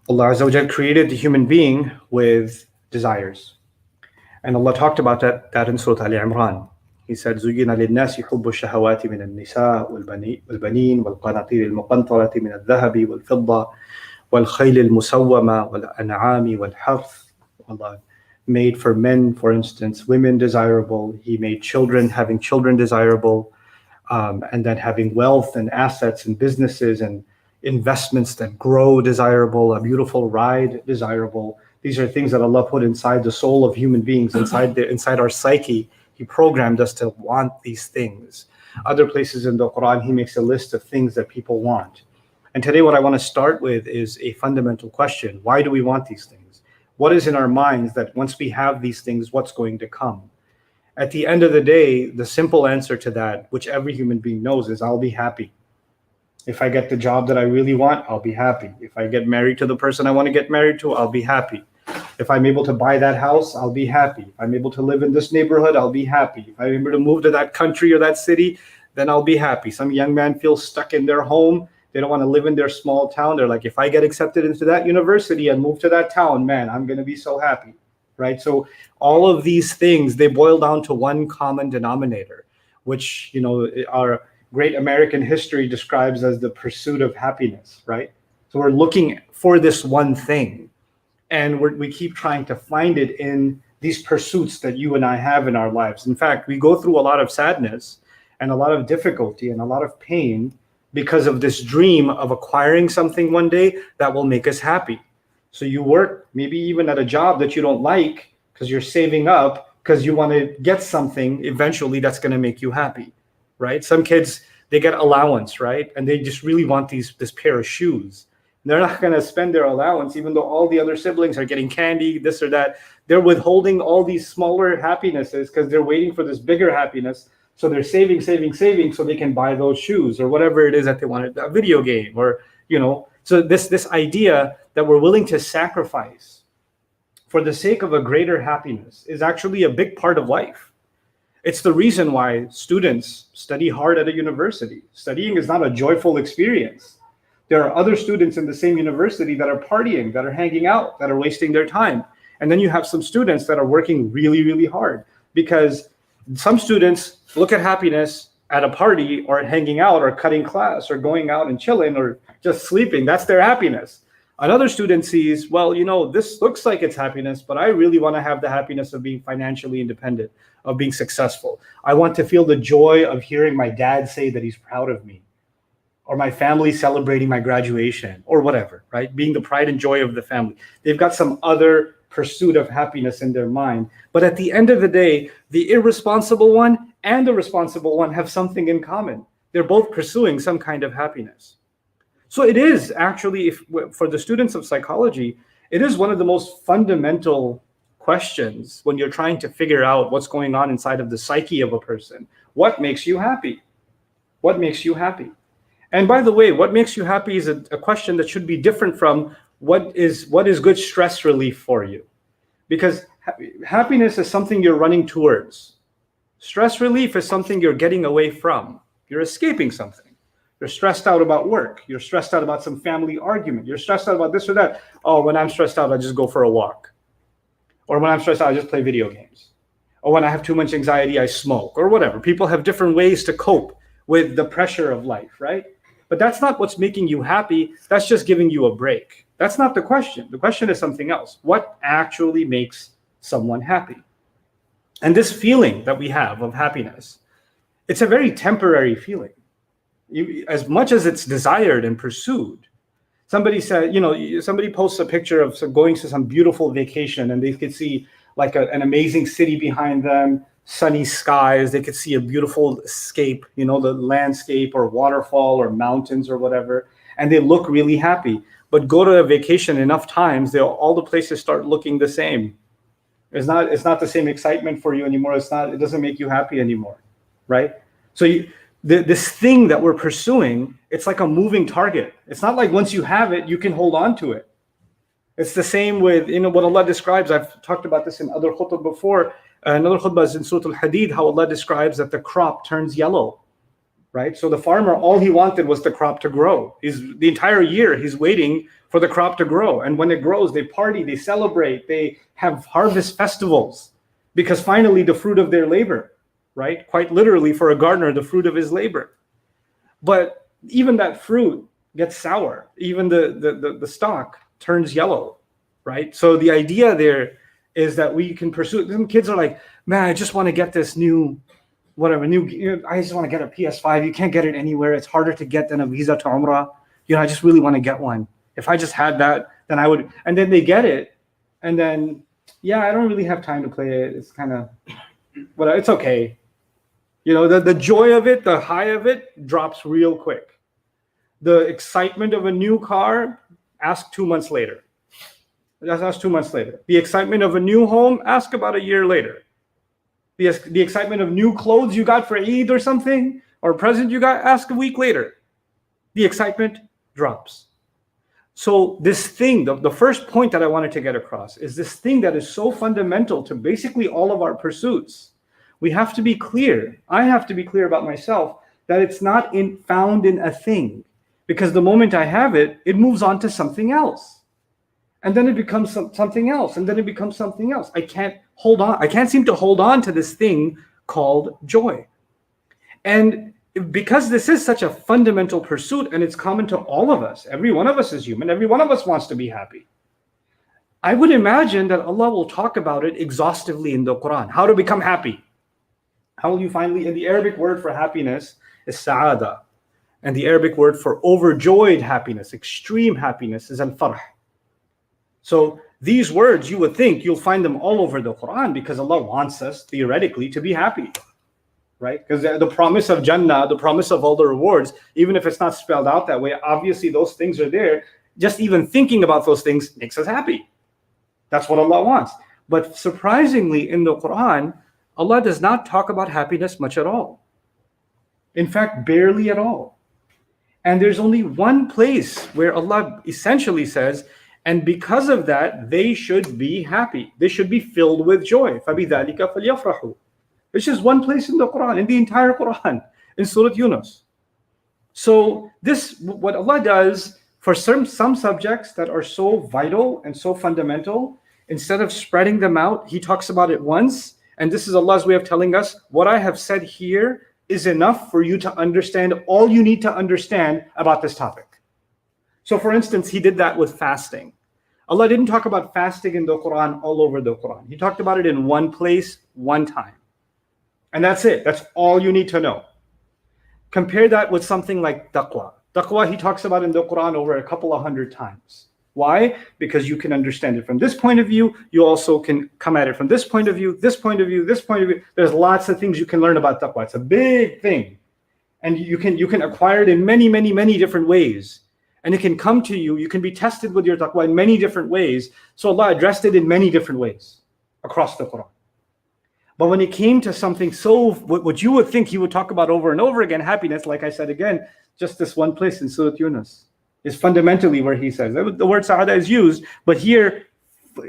Allah Azza wa Jal created the human being with desires. And Allah talked about that in Surah Al-Imran. He said, زُيِّنَ لِلنَّاسِ حُبُّ الشَّهَوَاتِ مِنَ النِّسَاءِ وَالْبَنِينَ وَالْقَنَاطِيرِ الْمُقَنطَرَةِ مِنَ الذَّهَبِ وَالْفِضَّةِ وَالْخَيْلِ الْمُسَوَّمَةِ وَالْأَنْعَامِ وَالْحَرْثِ. Allah made for men, for instance, women desirable. He made children, having children desirable, and then having wealth and assets and businesses and investments that grow desirable, a beautiful ride desirable. These are things that Allah put inside the soul of human beings, inside our psyche. He programmed us to want these things. Other places in the Quran, He makes a list of things that people want. And today what I want to start with is a fundamental question. Why do we want these things? What is in our minds that once we have these things, what's going to come? At the end of the day, the simple answer to that, which every human being knows, is I'll be happy. If I get the job that I really want, I'll be happy. If I get married to the person I want to get married to, I'll be happy. If I'm able to buy that house, I'll be happy. If I'm able to live in this neighborhood, I'll be happy. If I'm able to move to that country or that city, then I'll be happy. Some young man feels stuck in their home. They don't want to live in their small town. They're like, if I get accepted into that university and move to that town, man, I'm going to be so happy, right? So all of these things, they boil down to one common denominator, which, our great American history describes as the pursuit of happiness, right? So we're looking for this one thing, and we keep trying to find it in these pursuits that you and I have in our lives. In fact, we go through a lot of sadness and a lot of difficulty and a lot of pain because of this dream of acquiring something one day that will make us happy. So you work maybe even at a job that you don't like because you're saving up because you want to get something eventually that's going to make you happy, right? Some kids, they get allowance, right? And they just really want this pair of shoes. They're not going to spend their allowance, even though all the other siblings are getting candy, this or that. They're withholding all these smaller happinesses because they're waiting for this bigger happiness. So they're saving so they can buy those shoes or whatever it is that they want, a video game or, So this idea that we're willing to sacrifice for the sake of a greater happiness is actually a big part of life. It's the reason why students study hard at a university. Studying is not a joyful experience. There are other students in the same university that are partying, that are hanging out, that are wasting their time. And then you have some students that are working really, really hard, because some students look at happiness at a party or at hanging out or cutting class or going out and chilling or just sleeping. That's their happiness. Another student sees, well, this looks like it's happiness, but I really want to have the happiness of being financially independent, of being successful. I want to feel the joy of hearing my dad say that he's proud of me, or my family celebrating my graduation, or whatever, right? Being the pride and joy of the family. They've got some other pursuit of happiness in their mind. But at the end of the day, the irresponsible one and the responsible one have something in common. They're both pursuing some kind of happiness. So it is actually, for the students of psychology, it is one of the most fundamental questions when you're trying to figure out what's going on inside of the psyche of a person. What makes you happy? What makes you happy? And by the way, what makes you happy is a question that should be different from what is good stress relief for you. Because happiness is something you're running towards. Stress relief is something you're getting away from. You're escaping something. You're stressed out about work. You're stressed out about some family argument. You're stressed out about this or that. Oh, when I'm stressed out, I just go for a walk. Or when I'm stressed out, I just play video games. Or when I have too much anxiety, I smoke, or whatever. People have different ways to cope with the pressure of life, right? But that's not what's making you happy. That's just giving you a break. That's not the question. The question is something else. What actually makes someone happy? And this feeling that we have of happiness, it's a very temporary feeling. As much as it's desired and pursued. Somebody said, somebody posts a picture of going to some beautiful vacation, and they could see like an amazing city behind them, sunny skies. They could see a beautiful escape, the landscape or waterfall or mountains or whatever. And they look really happy. But go to a vacation enough times, all the places start looking the same. It's not the same excitement for you anymore. It doesn't make you happy anymore, right? So this thing that we're pursuing, it's like a moving target. It's not like once you have it, you can hold on to it. It's the same with, what Allah describes. I've talked about this in other khutbah before. Another khutbah is in Surah Al-Hadid, how Allah describes that the crop turns yellow. right? So the farmer, all he wanted was the crop to grow. The entire year he's waiting for the crop to grow. And when it grows, they party, they celebrate, they have harvest festivals, because finally the fruit of their labor, right? Quite literally, for a gardener, the fruit of his labor. But even that fruit gets sour. Even the stalk turns yellow, right? So the idea there is that we can pursue. Some kids are like, man, I just want to get this new, whatever, I just want to get a PS5. You can't get it anywhere. It's harder to get than a visa to Umrah. I just really want to get one. If I just had that, then I would. And then they get it. And then, I don't really have time to play it. It's kind of, but it's okay. The joy of it, the high of it drops real quick. The excitement of a new car, ask 2 months later. That's 2 months later. The excitement of a new home, ask about a year later. The excitement of new clothes you got for Eid or something, or a present you got, ask a week later. The excitement drops. So this thing, the first point that I wanted to get across is this thing that is so fundamental to basically all of our pursuits. We have to be clear. I have to be clear about myself that it's not found in a thing, because the moment I have it, it moves on to something else. And then it becomes something else, and then it becomes something else. I can't hold on. I can't seem to hold on to this thing called joy. And because this is such a fundamental pursuit, and it's common to all of us, every one of us is human, every one of us wants to be happy. I would imagine that Allah will talk about it exhaustively in the Quran. How to become happy. How will you finally, and the Arabic word for happiness is sa'ada. And the Arabic word for overjoyed happiness, extreme happiness, is al-farh. So these words, you would think you'll find them all over the Quran, because Allah wants us theoretically to be happy, right? Because the promise of Jannah, the promise of all the rewards, even if it's not spelled out that way, obviously those things are there. Just even thinking about those things makes us happy. That's what Allah wants. But surprisingly, in the Quran, Allah does not talk about happiness much at all. In fact, barely at all. And there's only one place where Allah essentially says, and because of that, they should be happy. They should be filled with joy. فَبِذَلِكَ فَلْيَفْرَحُوا. It's just one place in the Quran, in the entire Quran, in Surah Yunus. So this, what Allah does for some subjects that are so vital and so fundamental, instead of spreading them out, He talks about it once. And this is Allah's way of telling us, what I have said here is enough for you to understand all you need to understand about this topic. So for instance, He did that with fasting. Allah didn't talk about fasting in the Quran all over the Quran. He talked about it in one place, one time. And that's it. That's all you need to know. Compare that with something like taqwa. Taqwa, He talks about in the Quran over a couple of hundred times. Why? Because you can understand it from this point of view. You also can come at it from this point of view, this point of view, this point of view. There's lots of things you can learn about taqwa. It's a big thing. And you can acquire it in many, many, many different ways. And it can come to you. You can be tested with your taqwa in many different ways. So Allah addressed it in many different ways across the Quran. But when it came to something so, what you would think He would talk about over and over again, happiness, like I said again, just this one place in Surah Yunus is fundamentally where He says. The word sa'ada is used, but here,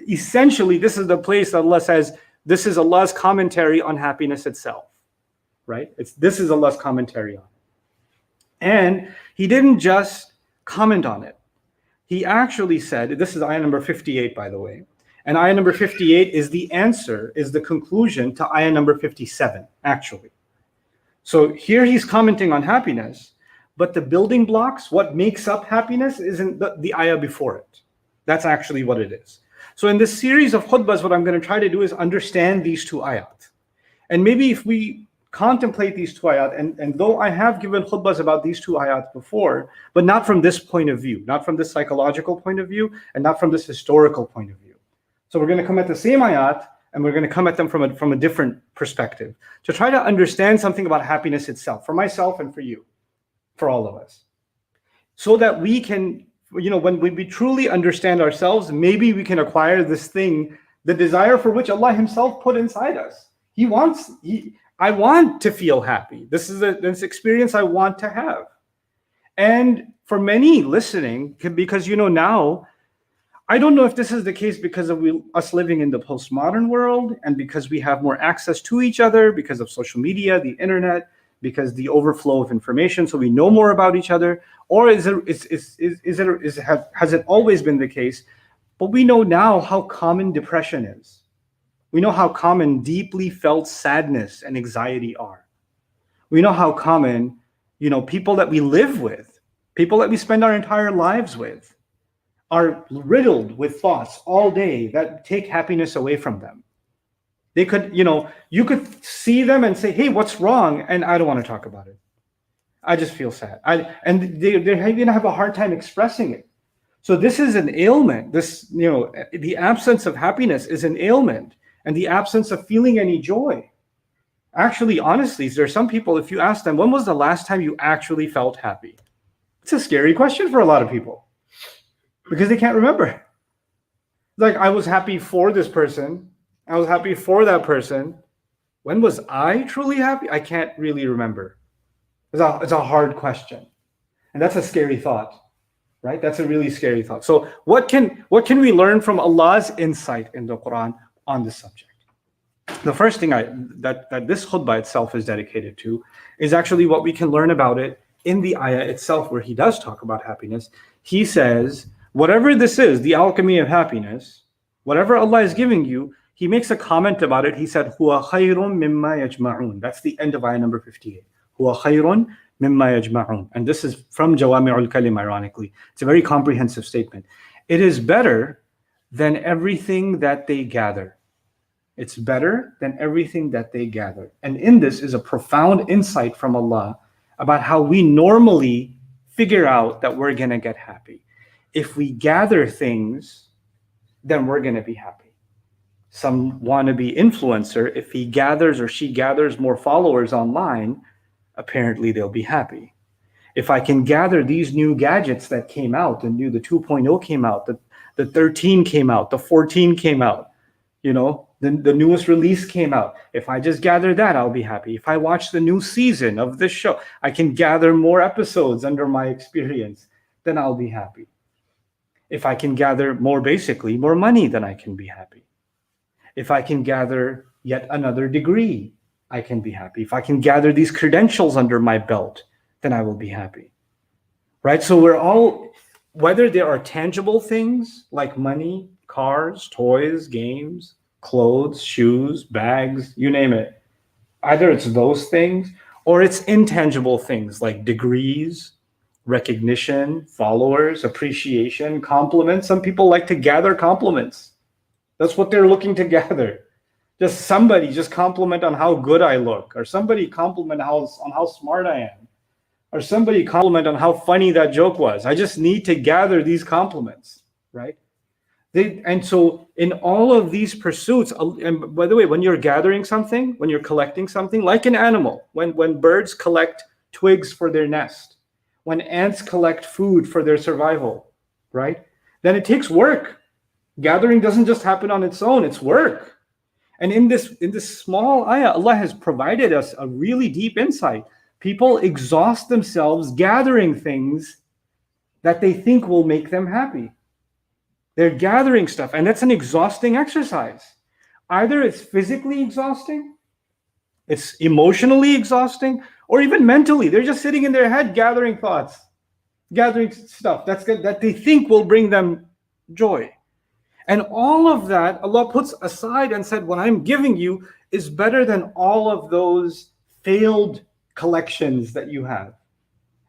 essentially, this is the place that Allah says, this is Allah's commentary on happiness itself, right? This is Allah's commentary on it. And He didn't just comment on it. He actually said, this is ayah number 58, by the way, and ayah number 58 is the answer, is the conclusion to ayah number 57, actually. So here He's commenting on happiness, but the building blocks, what makes up happiness, isn't the ayah before it. That's actually what it is. So in this series of khutbahs, what I'm going to try to do is understand these two ayat. And maybe if we contemplate these two ayat, and though I have given khutbahs about these two ayat before, but not from this point of view, not from this psychological point of view, and not from this historical point of view. So we're going to come at the same ayat, and we're going to come at them from a different perspective, to try to understand something about happiness itself, for myself and for you, for all of us. So that we can, when we truly understand ourselves, maybe we can acquire this thing, the desire for which Allah Himself put inside us. I want to feel happy. This is this experience I want to have. And for many listening, because now, I don't know if this is the case because of us living in the postmodern world, and because we have more access to each other because of social media, the internet. because the overflow of information, so we know more about each other? Or has it always been the case? But we know now how common depression is. We know how common deeply felt sadness and anxiety are. We know how common, people that we live with, people that we spend our entire lives with, are riddled with thoughts all day that take happiness away from them. They could, you could see them and say, hey, what's wrong? And I don't want to talk about it. I just feel sad. And they're going to have a hard time expressing it. So this is an ailment. The absence of happiness is an ailment, and the absence of feeling any joy. Actually, honestly, there are some people, if you ask them, when was the last time you actually felt happy? It's a scary question for a lot of people because they can't remember. Like, I was happy for this person. I was happy for that person. When was I truly happy? I can't really remember. It's a hard question. And that's a scary thought, right? That's a really scary thought. So what can we learn from Allah's insight in the Quran on this subject? The first thing that this khutbah itself is dedicated to is actually what we can learn about it in the ayah itself, where he does talk about happiness. He says, whatever this is, the alchemy of happiness, whatever Allah is giving you, he makes a comment about it. He said, huwa khayrun mimma yajma'un. That's the end of ayah number 58. Huwa khayrun mimma yajma'un. And this is from Jawami'ul Kalim, ironically. It's a very comprehensive statement. It is better than everything that they gather. It's better than everything that they gather. And in this is a profound insight from Allah about how we normally figure out that we're going to get happy. If we gather things, then we're going to be happy. Some wannabe influencer, if he gathers or she gathers more followers online, apparently they'll be happy. If I can gather these new gadgets that came out, the 2.0 came out, the 13 came out, the 14 came out, the newest release came out. If I just gather that, I'll be happy. If I watch the new season of this show, I can gather more episodes under my experience, then I'll be happy. If I can gather more money, then I can be happy. If I can gather yet another degree, I can be happy. If I can gather these credentials under my belt, then I will be happy. Right? So we're all, whether there are tangible things like money, cars, toys, games, clothes, shoes, bags, you name it. Either it's those things or it's intangible things like degrees, recognition, followers, appreciation, compliments. Some people like to gather compliments. That's what they're looking to gather. Just somebody just compliment on how good I look, or somebody compliment on how smart I am, or somebody compliment on how funny that joke was. I just need to gather these compliments, right? And so in all of these pursuits, and by the way, when you're gathering something, when you're collecting something, like an animal, when birds collect twigs for their nest, when ants collect food for their survival, right? Then it takes work. Gathering doesn't just happen on its own, it's work. And in this small ayah, Allah has provided us a really deep insight. People exhaust themselves gathering things that they think will make them happy. They're gathering stuff, and that's an exhausting exercise. Either it's physically exhausting, it's emotionally exhausting, or even mentally. They're just sitting in their head gathering thoughts, gathering stuff that they think will bring them joy. And all of that, Allah puts aside and said, what I'm giving you is better than all of those failed collections that you have.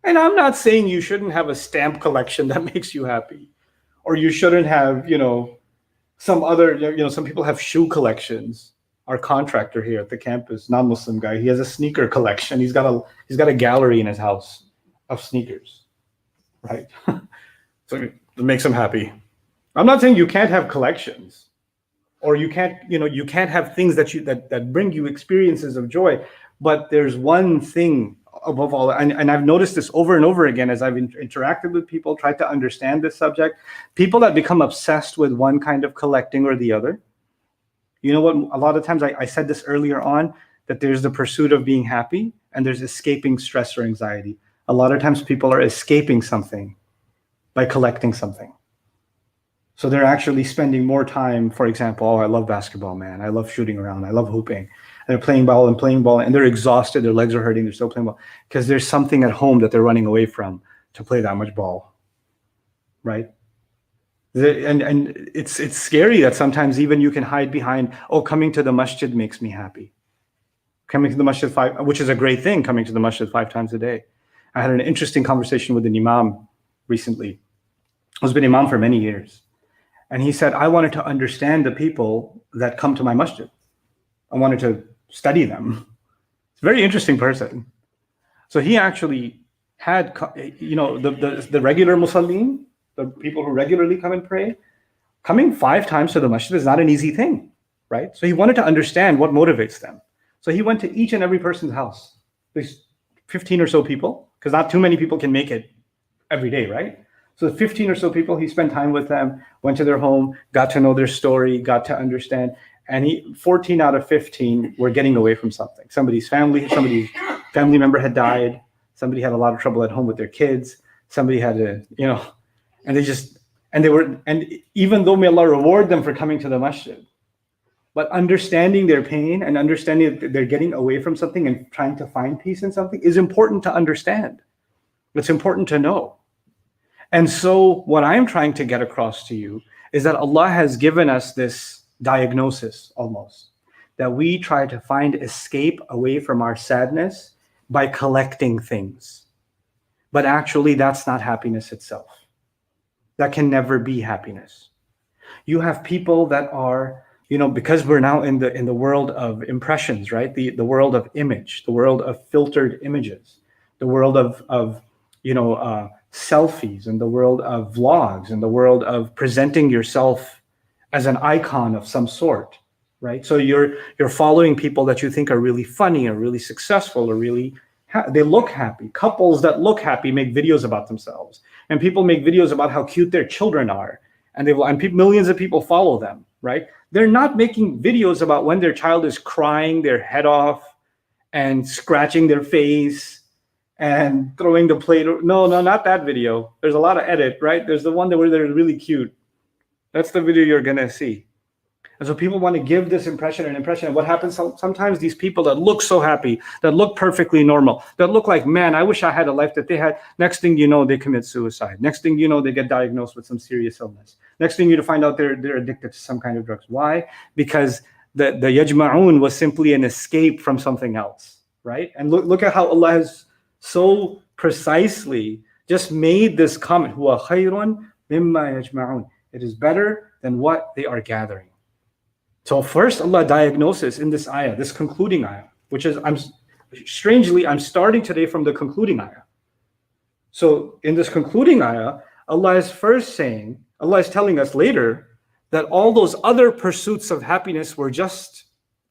And I'm not saying you shouldn't have a stamp collection that makes you happy. Or you shouldn't have, some other, some people have shoe collections. Our contractor here at the campus, non-Muslim guy, he has a sneaker collection. He's got a gallery in his house of sneakers, right? So it makes him happy. I'm not saying you can't have collections, or you can't have things that bring you experiences of joy. But there's one thing above all, and I've noticed this over and over again as I've interacted with people, tried to understand this subject. People that become obsessed with one kind of collecting or the other. You know what? A lot of times, I said this earlier on, that there's the pursuit of being happy and there's escaping stress or anxiety. A lot of times people are escaping something by collecting something. So they're actually spending more time, for example, I love basketball, man. I love shooting around. I love hooping. they're playing ball, and they're exhausted, their legs are hurting, they're still playing ball, because there's something at home that they're running away from to play that much ball, right? And it's scary that sometimes even you can hide behind, oh, coming to the masjid makes me happy. Coming to the masjid which is a great thing, coming to the masjid 5 times a day. I had an interesting conversation with an imam recently, who's been imam for many years. And he said, I wanted to understand the people that come to my masjid. I wanted to study them. It's a very interesting person. So he actually had, the regular musallin, the people who regularly come and pray, coming 5 times to the masjid is not an easy thing, right? So he wanted to understand what motivates them. So he went to each and every person's house. There's 15 or so people, because not too many people can make it every day, right? So 15 or so people, he spent time with them, went to their home, got to know their story, got to understand. And 14 out of 15 were getting away from something. Somebody's family member had died. Somebody had a lot of trouble at home with their kids. Somebody had and even though may Allah reward them for coming to the masjid, but understanding their pain and understanding that they're getting away from something and trying to find peace in something is important to understand. It's important to know. And so what I'm trying to get across to you is that Allah has given us this diagnosis almost, that we try to find escape away from our sadness by collecting things. But actually that's not happiness itself. That can never be happiness. You have people that are, because we're now in the world of impressions, right? The world of image, the world of filtered images, the world of selfies, and the world of vlogs, and the world of presenting yourself as an icon of some sort, right? So you're following people that you think are really funny or really successful or really they look happy. Couples that look happy make videos about themselves, and people make videos about how cute their children are, and millions of people follow them, right? They're not making videos about when their child is crying their head off and scratching their face and throwing the plate. No, not that video. There's a lot of edit, right? There's the one where they're really cute. That's the video you're gonna see. And so people want to give this impression. And what happens sometimes, these people that look so happy, that look perfectly normal, that look like, man, I wish I had a life that they had. Next thing you know, they commit suicide. Next thing you know, they get diagnosed with some serious illness. Next thing you find out, they're addicted to some kind of drugs. Why? Because the yajma'un was simply an escape from something else, right? And look at how Allah has so precisely just made this comment, huwa khayrun mimma yajma'un. It is better than what they are gathering. So first Allah diagnoses in this ayah, this concluding ayah, which is, I'm starting today from the concluding ayah. So in this concluding ayah, Allah is telling us later that all those other pursuits of happiness were just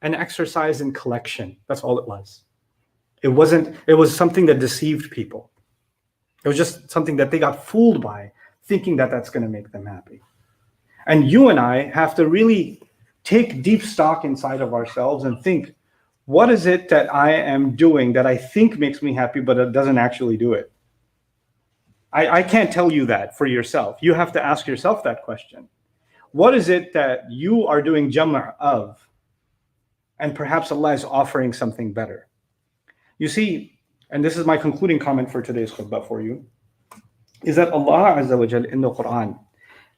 an exercise in collection. That's all it was. It was something that deceived people. It was just something that they got fooled by, thinking that that's going to make them happy. And you and I have to really take deep stock inside of ourselves and think, what is it that I am doing that I think makes me happy, but it doesn't actually do it? I can't tell you that for yourself. You have to ask yourself that question. What is it that you are doing jama' of, and perhaps Allah is offering something better? You see, and this is my concluding comment for today's khutbah for you, is that Allah Azza wa Jal in the Quran,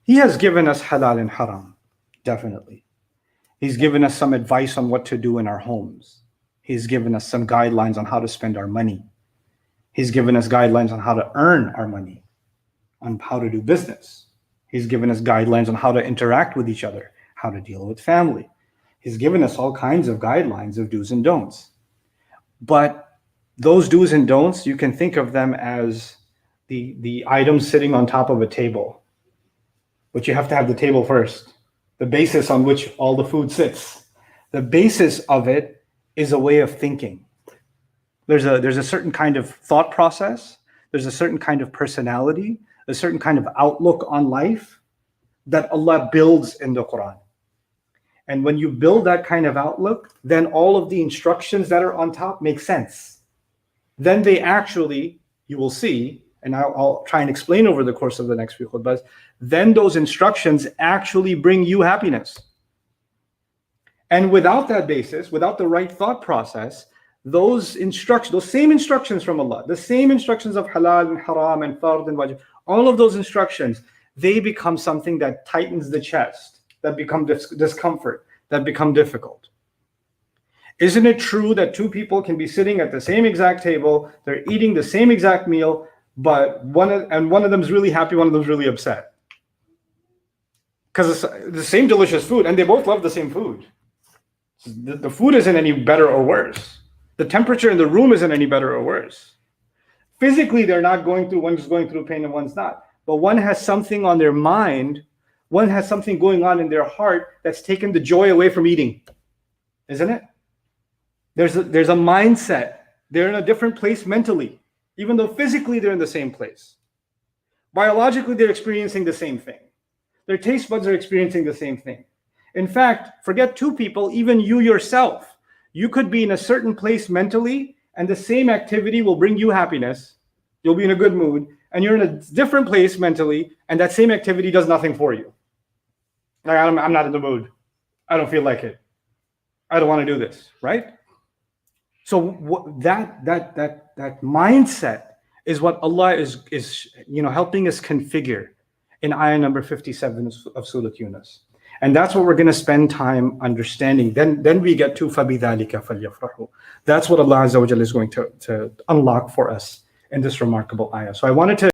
He has given us halal and haram, definitely. He's given us some advice on what to do in our homes. He's given us some guidelines on how to spend our money. He's given us guidelines on how to earn our money, on how to do business. He's given us guidelines on how to interact with each other, how to deal with family. He's given us all kinds of guidelines of do's and don'ts. But those do's and don'ts, you can think of them as the items sitting on top of a table. But you have to have the table first, the basis on which all the food sits. The basis of it is a way of thinking. There's a certain kind of thought process. There's a certain kind of personality, a certain kind of outlook on life that Allah builds in the Quran. And when you build that kind of outlook, then all of the instructions that are on top make sense. Then they actually, you will see, and I'll try and explain over the course of the next few khutbahs, then those instructions actually bring you happiness. And without that basis, without the right thought process, those same instructions from Allah, the same instructions of halal and haram and fard and wajib, all of those instructions, they become something that tightens the chest, that become discomfort, that become difficult. Isn't it true that two people can be sitting at the same exact table, they're eating the same exact meal, but one of them is really happy, one of them is really upset? Because it's the same delicious food, and they both love the same food. The food isn't any better or worse. The temperature in the room isn't any better or worse. Physically, they're not going through, one's going through pain and one's not. But one has something on their mind, one has something going on in their heart that's taken the joy away from eating. Isn't it? There's a mindset. They're in a different place mentally, even though physically they're in the same place. Biologically, they're experiencing the same thing. Their taste buds are experiencing the same thing. In fact, forget two people, even you yourself. You could be in a certain place mentally, and the same activity will bring you happiness. You'll be in a good mood, and you're in a different place mentally, and that same activity does nothing for you. Like, I'm not in the mood. I don't feel like it. I don't want to do this, right? So that mindset is what Allah is helping us configure in ayah number 57 of Surah Yunus. And that's what we're going to spend time understanding. Then we get to فَبِذَلِكَ فَلْيَفْرَحُوا. That's what Allah Azza wa Jalla is going to unlock for us in this remarkable ayah. So I wanted to